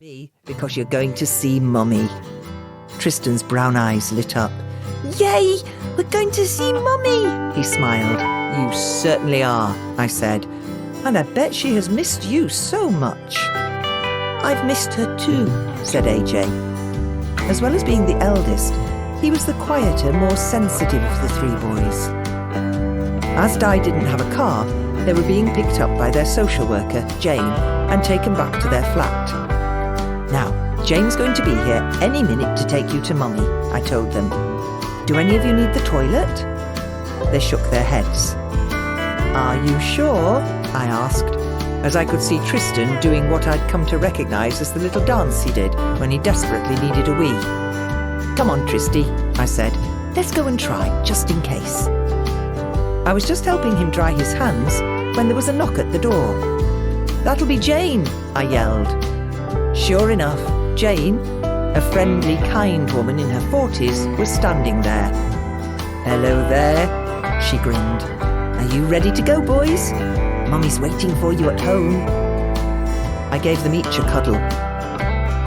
Me, because you're going to see Mummy. Tristan's brown eyes lit up. Yay! We're going to see Mummy! He smiled. You certainly are, I said. And I bet she has missed you so much. I've missed her too, said AJ. As well as being the eldest, he was the quieter, more sensitive of the three boys. As Di didn't have a car, they were being picked up by their social worker, Jane, and taken back to their flat. Now, Jane's going to be here any minute to take you to Mummy, I told them. Do any of you need the toilet? They shook their heads. Are you sure? I asked, as I could see Tristan doing what I'd come to recognise as the little dance he did when he desperately needed a wee. Come on, Tristy, I said. Let's go and try, just in case. I was just helping him dry his hands when there was a knock at the door. That'll be Jane, I yelled. Sure enough, Jane, a friendly, kind woman in her 40s, was standing there. Hello there, she grinned. Are you ready to go, boys? Mummy's waiting for you at home. I gave them each a cuddle.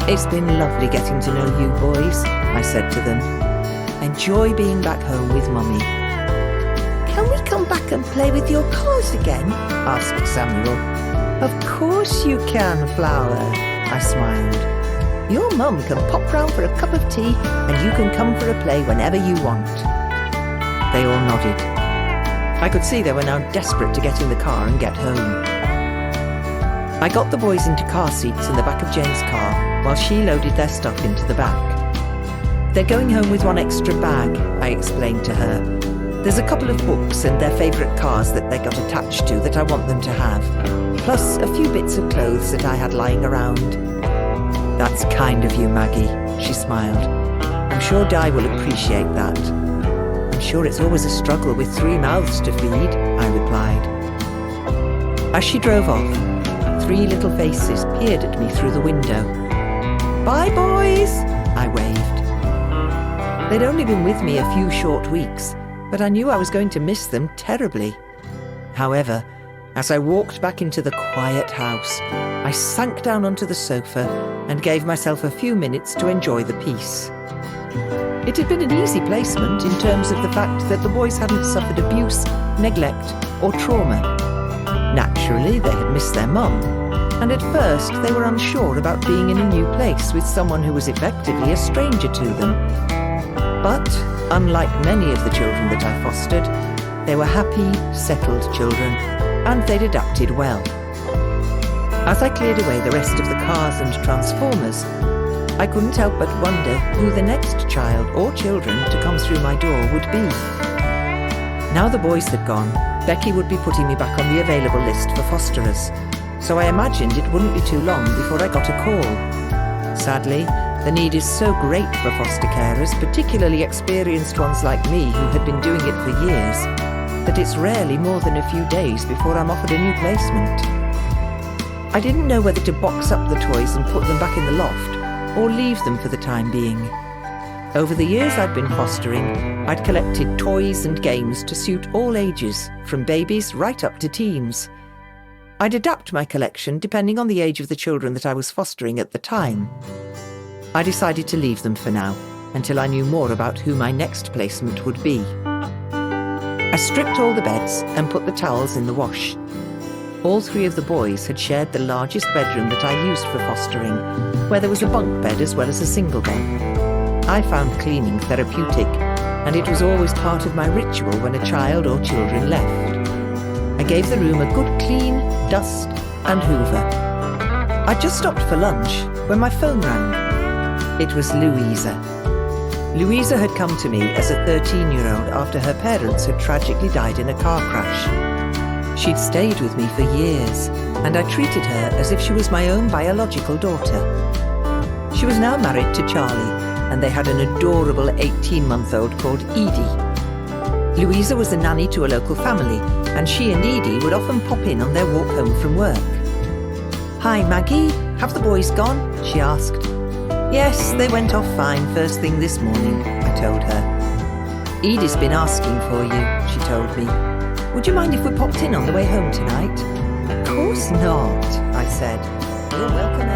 It's been lovely getting to know you boys, I said to them. Enjoy being back home with Mummy. Can we come back and play with your cars again? Asked Samuel. Of course you can, Flower, I smiled. Your mum can pop round for a cup of tea and you can come for a play whenever you want. They all nodded. I could see they were now desperate to get in the car and get home. I got the boys into car seats in the back of Jane's car while she loaded their stuff into the back. They're going home with one extra bag, I explained to her. There's a couple of books and their favourite cars that they got attached to that I want them to have, plus a few bits of clothes that I had lying around. That's kind of you, Maggie, she smiled. I'm sure Di will appreciate that. I'm sure it's always a struggle with 3 mouths to feed, I replied. As she drove off, 3 little faces peered at me through the window. Bye, boys, I waved. They'd only been with me a few short weeks, but I knew I was going to miss them terribly. However, as I walked back into the quiet house, I sank down onto the sofa and gave myself a few minutes to enjoy the peace. It had been an easy placement in terms of the fact that the boys hadn't suffered abuse, neglect, or trauma. Naturally, they had missed their mum, and at first they were unsure about being in a new place with someone who was effectively a stranger to them. But, unlike many of the children that I fostered, they were happy, settled children, and they'd adapted well. As I cleared away the rest of the cars and transformers, I couldn't help but wonder who the next child or children to come through my door would be. Now the boys had gone, Becky would be putting me back on the available list for fosterers, so I imagined it wouldn't be too long before I got a call. Sadly, the need is so great for foster carers, particularly experienced ones like me who had been doing it for years, that it's rarely more than a few days before I'm offered a new placement. I didn't know whether to box up the toys and put them back in the loft, or leave them for the time being. Over the years I'd been fostering, I'd collected toys and games to suit all ages, from babies right up to teens. I'd adapt my collection depending on the age of the children that I was fostering at the time. I decided to leave them for now, until I knew more about who my next placement would be. I stripped all the beds and put the towels in the wash. All 3 of the boys had shared the largest bedroom that I used for fostering, where there was a bunk bed as well as a single bed. I found cleaning therapeutic, and it was always part of my ritual when a child or children left. I gave the room a good clean, dust, and hoover. I just stopped for lunch when my phone rang. It was Louisa. Louisa had come to me as a 13-year-old after her parents had tragically died in a car crash. She'd stayed with me for years, and I treated her as if she was my own biological daughter. She was now married to Charlie, and they had an adorable 18-month-old called Edie. Louisa was a nanny to a local family, and she and Edie would often pop in on their walk home from work. Hi, Maggie, have the boys gone? She asked. Yes, they went off fine first thing this morning, I told her. Edie's been asking for you, she told me. Would you mind if we popped in on the way home tonight? Of course not, I said. You're welcome